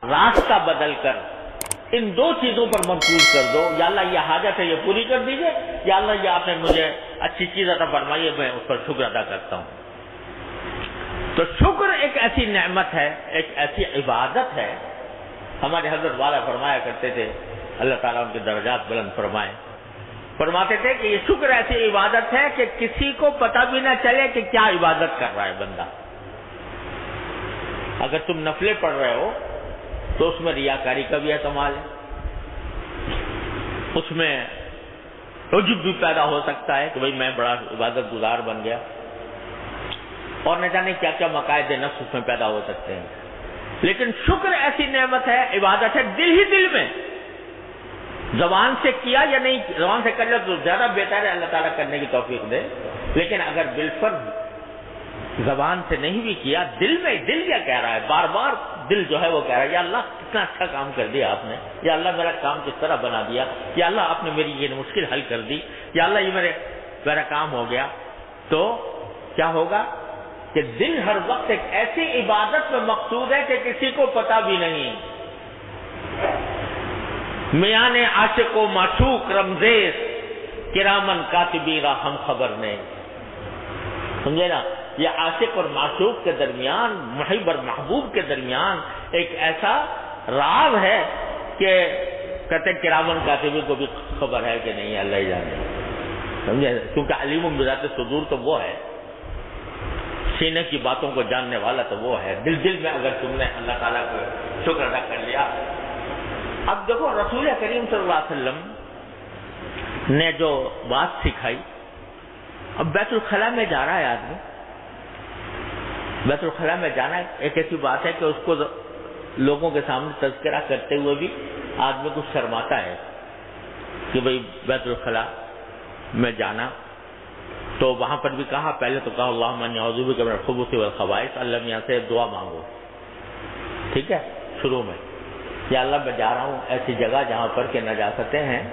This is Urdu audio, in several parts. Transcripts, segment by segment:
راستہ بدل کر ان دو چیزوں پر مرکوز کر دو، یا اللہ یہ حاجت ہے یہ پوری کر دیجئے، یا اللہ یہ آپ نے مجھے اچھی چیز عطا فرمائی ہے میں اس پر شکر ادا کرتا ہوں۔ تو شکر ایک ایسی نعمت ہے، ایک ایسی عبادت ہے۔ ہمارے حضرت والا فرمایا کرتے تھے، اللہ تعالیٰ ان کے درجات بلند فرمائے، فرماتے تھے کہ یہ شکر ایسی عبادت ہے کہ کسی کو پتہ بھی نہ چلے کہ کیا عبادت کر رہا ہے بندہ۔ اگر تم نفلیں پڑھ رہے ہو تو اس میں ریاکاری کا بھی احتمال ہے، اس میں عجب بھی پیدا ہو سکتا ہے کہ بھئی میں بڑا عبادت گزار بن گیا، اور نہ جانے کیا کیا مقاصد نفس اس میں پیدا ہو سکتے ہیں۔ لیکن شکر ایسی نعمت ہے، عبادت ہے دل ہی دل میں، زبان سے کیا یا نہیں، زبان سے کر لیا تو زیادہ بہتر ہے، اللہ تعالیٰ کرنے کی توفیق دے، لیکن اگر بالفرض زبان سے نہیں بھی کیا، دل میں، دل کیا کہہ رہا ہے، بار بار دل جو ہے وہ کہہ رہا ہے یا اللہ کتنا اچھا کام کر دیا آپ نے، یا اللہ میرا کام کس طرح بنا دیا، یا اللہ آپ نے میری یہ مشکل حل کر دی، یا اللہ یہ میرا کام ہو گیا، تو کیا ہوگا کہ دل ہر وقت ایک ایسی عبادت میں مقصود ہے کہ کسی کو پتہ بھی نہیں۔ میان عاشق و معشوق رمزیز کرامن کاتبین ہم خبر نہیں، سمجھے نا، یہ عاشق اور معشوق کے درمیان، محب اور محبوب کے درمیان ایک ایسا راز ہے کہ کہتے ہیں کرامن کاتبین کو بھی خبر ہے کہ نہیں، اللہ ہی جانے، سمجھے، کیونکہ علیم بذات صدور تو وہ ہے، سینے کی باتوں کو جاننے والا تو وہ ہے۔ دل دل میں اگر تم نے اللہ تعالیٰ کو شکر ادا کر لیا۔ اب دیکھو رسول کریم صلی اللہ علیہ وسلم نے جو بات سکھائی، اب بیت الخلاء میں جا رہا ہے آدمی، بیت الخلاء میں جانا ایک ایسی بات ہے کہ اس کو لوگوں کے سامنے تذکرہ کرتے ہوئے بھی آدمی کو شرماتا ہے کہ بھئی بیت الخلاء میں جانا، تو وہاں پر بھی کہا، پہلے تو کہا اللہم انی اعوذ بک من الخبث والخبائث، اللہ میاں سے دعا مانگو، ٹھیک ہے، شروع میں، یا اللہ میں جا رہا ہوں ایسی جگہ جہاں پر کہ نجاستیں ہیں،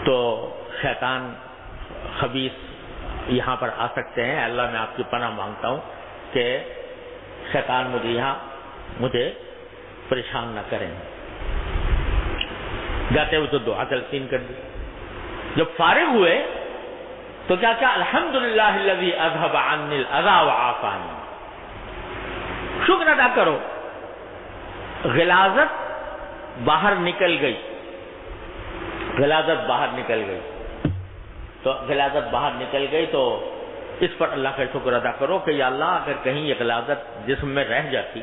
تو شیطان خبیث یہاں پر آ سکتے ہیں، اللہ میں آپ کی پناہ مانگتا ہوں کہ شیطان مجھے پریشان نہ کریں۔ جاتے ہوئے تو دعا تلقین کر دی، جب فارغ ہوئے تو کیا کہا، الحمدللہ الذی اذھب عنی الاذی وعافانی، شکر ادا کرو، غلاظت باہر نکل گئی، غلاظت باہر نکل گئی، تو غلاظت باہر نکل گئی تو اس پر اللہ کا شکر ادا کرو کہ یا اللہ اگر کہیں یہ غلاظت جسم میں رہ جاتی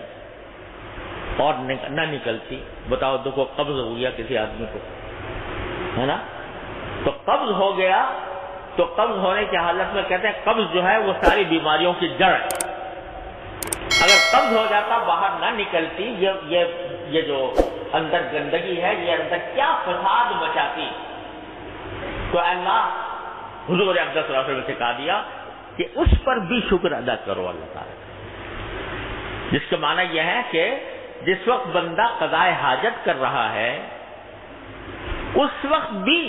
اور نہ نکلتی، بتاؤ دیکھو قبض ہو گیا کسی آدمی کو، ہے نا، تو قبض ہو گیا، تو قبض ہونے کی حالت میں کہتے ہیں قبض جو ہے وہ ساری بیماریوں کی جڑ ہے، اگر قبض ہو جاتا باہر نہ نکلتی، یہ جو اندر گندگی ہے یہ اندر کیا فساد مچاتی، تو اللہ حضور اقدس صلی اللہ علیہ وسلم نے سکھا دیا کہ اس پر بھی شکر ادا کرو اللہ تعالیٰ، جس کا معنی یہ ہے کہ جس وقت بندہ قضائے حاجت کر رہا ہے اس وقت بھی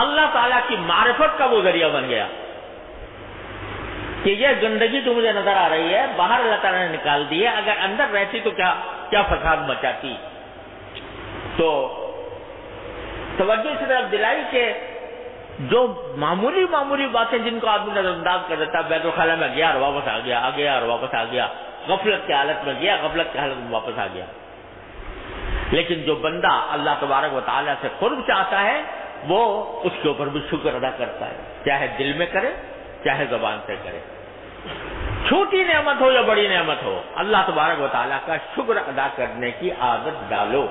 اللہ تعالیٰ کی معرفت کا وہ ذریعہ بن گیا کہ یہ گندگی تو مجھے نظر آ رہی ہے، باہر اللہ تعالیٰ نے نکال دی ہے، اگر اندر رہتی تو کیا فساد مچاتی۔ تو توجہ اس طرف دلائی کہ جو معمولی باتیں جن کو آدمی نظر انداز کر دیتا، بیت الخلاء میں گیا اور واپس آ گیا، اور واپس آ گیا، غفلت کی حالت میں گیا، غفلت کی حالت میں واپس آ گیا، لیکن جو بندہ اللہ تبارک و تعالیٰ سے قرب چاہتا ہے وہ اس کے اوپر بھی شکر ادا کرتا ہے، چاہے دل میں کرے چاہے زبان سے کرے، چھوٹی نعمت ہو یا بڑی نعمت ہو، اللہ تبارک و تعالیٰ کا شکر ادا کرنے کی عادت ڈالو۔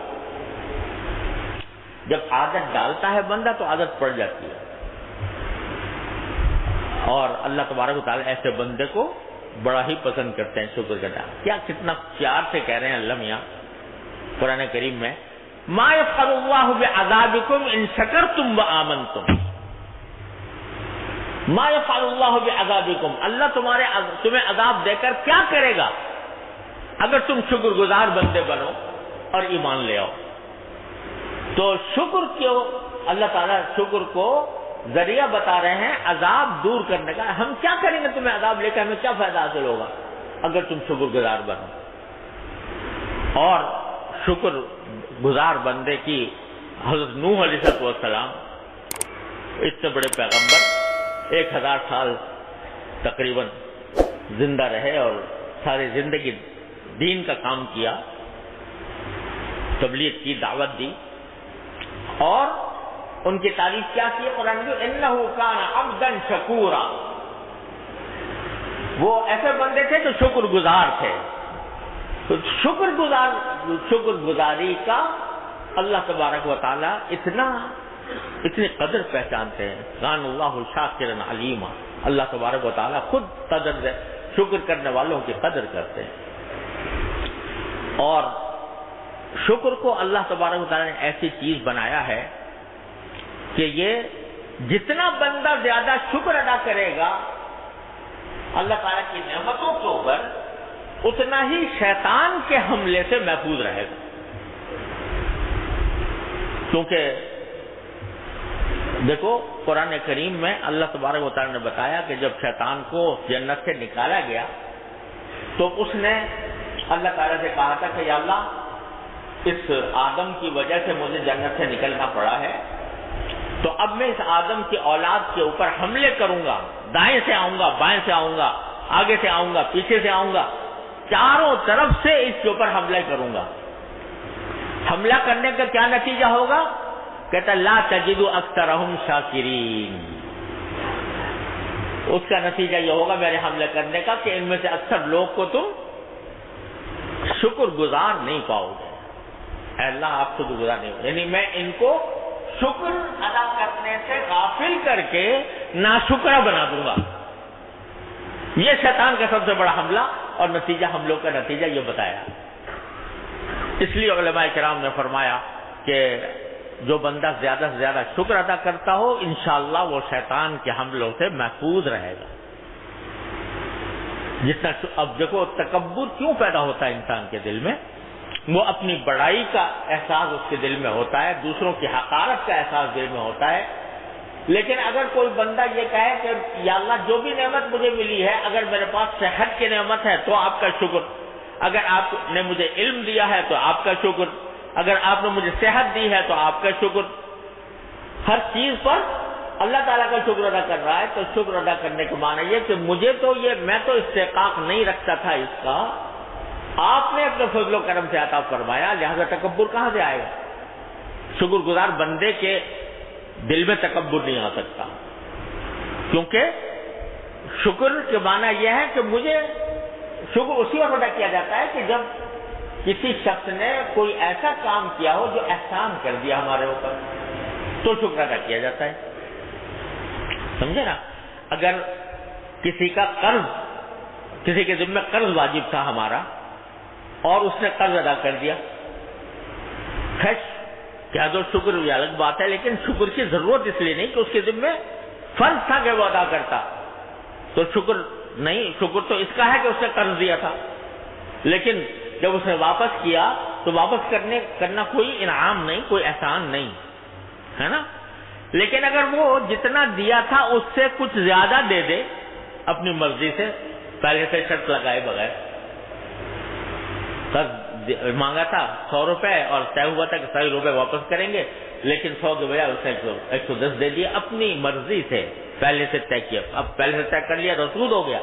جب عادت ڈالتا ہے بندہ تو عادت پڑ جاتی ہے، اور اللہ تبارک و تعالیٰ ایسے بندے کو بڑا ہی پسند کرتے ہیں شکر کرنا۔ کیا کتنا پیار سے کہہ رہے ہیں اللہ میاں قرآن کریم میں، ما یفعل اللہ بعذابکم ان شکرتم وآمنتم، ما یفعل اللہ بعذابکم، اللہ تمہیں عذاب دے کر کیا کرے گا اگر تم شکر گزار بندے بنو اور ایمان لے آؤ۔ تو شکر کیوں، اللہ تعالیٰ شکر کو ذریعہ بتا رہے ہیں عذاب دور کرنے کا۔ ہم کیا کریں گے تمہیں عذاب لے کر، ہمیں کیا فائدہ حاصل ہوگا اگر تم شکر گزار بنو۔ اور شکر گزار بندے کی حضرت نوح علیہ السلام اتنے بڑے پیغمبر 1000 سال تقریباً زندہ رہے اور ساری زندگی دین کا کام کیا، تبلیغ کی، دعوت دی، اور ان کی تعریف کیا کی قرآن میں؟ انہ کان عبدا شکورا، وہ ایسے بندے تھے جو شکر گزار تھے۔ تو شکر گزاری کا اللہ تبارک و تعالی اتنی قدر پہچانتے ہیں۔ کان اللہ شاکرا علیما، اللہ تبارک و تعالی خود شکر کرنے والوں کی قدر کرتے ہیں۔ اور شکر کو اللہ تبارک و تعالی نے ایسی چیز بنایا ہے کہ یہ جتنا بندہ زیادہ شکر ادا کرے گا اللہ تعالیٰ کی نعمتوں کے اوپر، اتنا ہی شیطان کے حملے سے محفوظ رہے گا۔ کیونکہ دیکھو قرآن کریم میں اللہ تبارک و تعالیٰ نے بتایا کہ جب شیطان کو جنت سے نکالا گیا تو اس نے اللہ تعالیٰ سے کہا تھا کہ یا اللہ اس آدم کی وجہ سے مجھے جنت سے نکلنا پڑا ہے، تو اب میں اس آدم کی اولاد کے اوپر حملے کروں گا، دائیں سے آؤں گا، بائیں سے آؤں گا، آگے سے آؤں گا، پیچھے سے آؤں گا، چاروں طرف سے اس کے اوپر حملہ کروں گا۔ حملہ کرنے کا کیا نتیجہ ہوگا؟ کہتا لا تجد اکثرہم شاکرین، اس کا نتیجہ یہ ہوگا میرے حملے کرنے کا کہ ان میں سے اکثر لوگ کو تم شکر گزار نہیں پاؤ گے۔ اے اللہ آپ شکر گزار نہیں ہو، یعنی میں ان کو شکر ادا کرنے سے غافل کر کے ناشکرا بنا دوں گا۔ یہ شیطان کا سب سے بڑا حملہ اور نتیجہ، حملوں کا نتیجہ یہ بتایا۔ اس لیے علماء کرام نے فرمایا کہ جو بندہ زیادہ سے زیادہ شکر ادا کرتا ہو انشاءاللہ وہ شیطان کے حملوں سے محفوظ رہے گا۔ جتنا اب دیکھو تکبر کیوں پیدا ہوتا ہے انسان کے دل میں؟ وہ اپنی بڑائی کا احساس اس کے دل میں ہوتا ہے، دوسروں کی حقارت کا احساس دل میں ہوتا ہے۔ لیکن اگر کوئی بندہ یہ کہے کہ یا اللہ جو بھی نعمت مجھے ملی ہے، اگر میرے پاس صحت کی نعمت ہے تو آپ کا شکر، اگر آپ نے مجھے علم دیا ہے تو آپ کا شکر، اگر آپ نے مجھے صحت دی ہے تو آپ کا شکر، ہر چیز پر اللہ تعالیٰ کا شکر ادا کر رہا ہے، تو شکر ادا کرنے کا معنی یہ کہ مجھے تو میں تو استحقاق نہیں رکھتا تھا اس کا، آپ نے اپنے فضل و کرم سے عطا فرمایا، لہذا تکبر کہاں سے آئے گا؟ شکر گزار بندے کے دل میں تکبر نہیں آ سکتا، کیونکہ شکر کے معنی یہ ہے کہ مجھے شکر اسی وقت ادا کیا جاتا ہے کہ جب کسی شخص نے کوئی ایسا کام کیا ہو جو احسان کر دیا ہمارے اوپر، تو شکر ادا کیا جاتا ہے۔ سمجھے نا؟ اگر کسی کا قرض، کسی کے ذمہ قرض واجب تھا ہمارا اور اس نے قرض ادا کر دیا، خیر کیا تو شکر یہ الگ بات ہے، لیکن شکر کی ضرورت اس لیے نہیں کہ اس کے ذمہ فرض تھا کہ وہ ادا کرتا، تو شکر نہیں، شکر تو اس کا ہے کہ اس نے قرض دیا تھا، لیکن جب اس نے واپس کیا تو واپس کرنا کوئی انعام نہیں، کوئی احسان نہیں ہے نا۔ لیکن اگر وہ جتنا دیا تھا اس سے کچھ زیادہ دے دے اپنی مرضی سے، پہلے سے شرط لگائے بغیر، قرض مانگا تھا 100 روپے اور طے ہوا تھا کہ 100 روپے واپس کریں گے، لیکن 100 کے بجائے اس نے 110 دے دیا اپنی مرضی سے، پہلے سے طے کیا، اب پہلے سے طے کر لیا تو سود ہو گیا،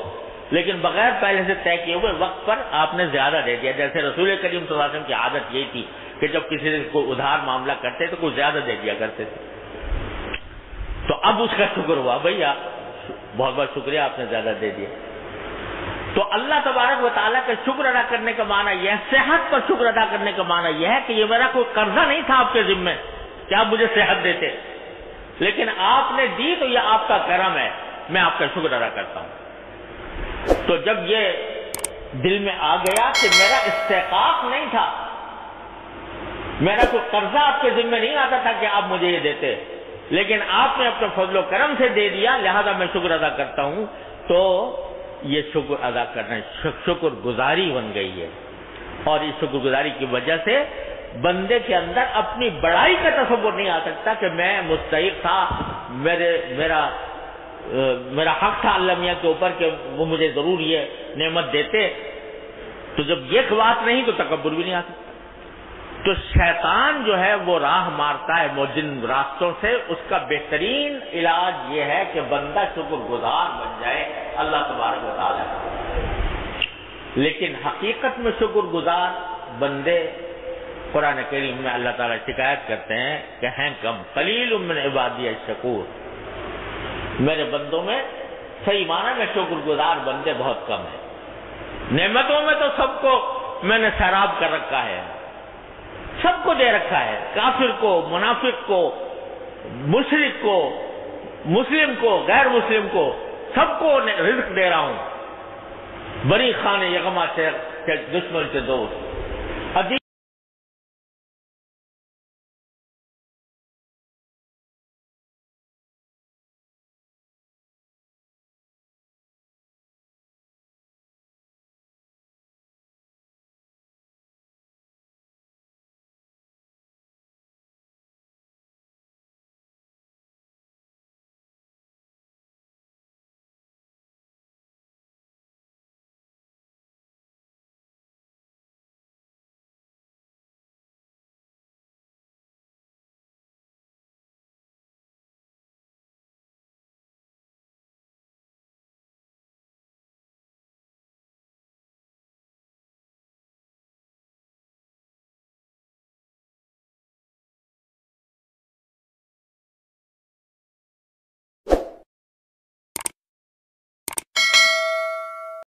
لیکن بغیر پہلے سے طے کیے ہوئے وقت پر آپ نے زیادہ دے دیا۔ جیسے رسول کریم صلی اللہ علیہ وسلم کی عادت یہی تھی کہ جب کسی سے کوئی ادھار معاملہ کرتے تو کچھ زیادہ دے دیا کرتے تھے، تو اب اس کا شکر ہوا، بھیا بہت بہت شکریہ آپ نے زیادہ دے دیا۔ تو اللہ تبارک و تعالیٰ کا شکر ادا کرنے کا معنی یہ ہے، صحت پر شکر ادا کرنے کا معنی یہ ہے کہ یہ میرا کوئی قرضہ نہیں تھا آپ کے ذمہ کہ آپ مجھے صحت دیتے، لیکن آپ نے دی تو یہ آپ کا کرم ہے، میں آپ کا شکر ادا کرتا ہوں۔ تو جب یہ دل میں آ گیا کہ میرا استحقاق نہیں تھا، میرا کوئی قرضہ آپ کے ذمہ نہیں آتا تھا کہ آپ مجھے یہ دیتے، لیکن آپ نے اپنے فضل و کرم سے دے دیا، لہذا میں شکر ادا کرتا ہوں، تو یہ شکر ادا کرنا شکر گزاری بن گئی ہے۔ اور اس شکر گزاری کی وجہ سے بندے کے اندر اپنی بڑائی کا تصور نہیں آ سکتا کہ میں مستحق تھا، میرا حق تھا اللہ میاں کے اوپر کہ وہ مجھے ضرور یہ نعمت دیتے، تو جب یہ بات نہیں تو تکبر بھی نہیں آ سکتا. تو شیطان جو ہے وہ راہ مارتا ہے جن راستوں سے، اس کا بہترین علاج یہ ہے کہ بندہ شکر گزار بن جائے اللہ تبارک و تعالیٰ کا. لیکن حقیقت میں شکر گزار بندے قرآن کریم میں اللہ تعالیٰ شکایت کرتے ہیں کہ ہیں کم. قلیل من عبادی الشکور، میرے بندوں میں صحیح معنی میں شکر گزار بندے بہت کم ہیں. نعمتوں میں تو سب کو میں نے سیراب کر رکھا ہے، سب کو دے رکھا ہے، کافر کو، منافق کو، مشرک کو، مسلم کو، غیر مسلم کو، سب کو رزق دے رہا ہوں. بنی خان یغما سے دشمن سے دوست.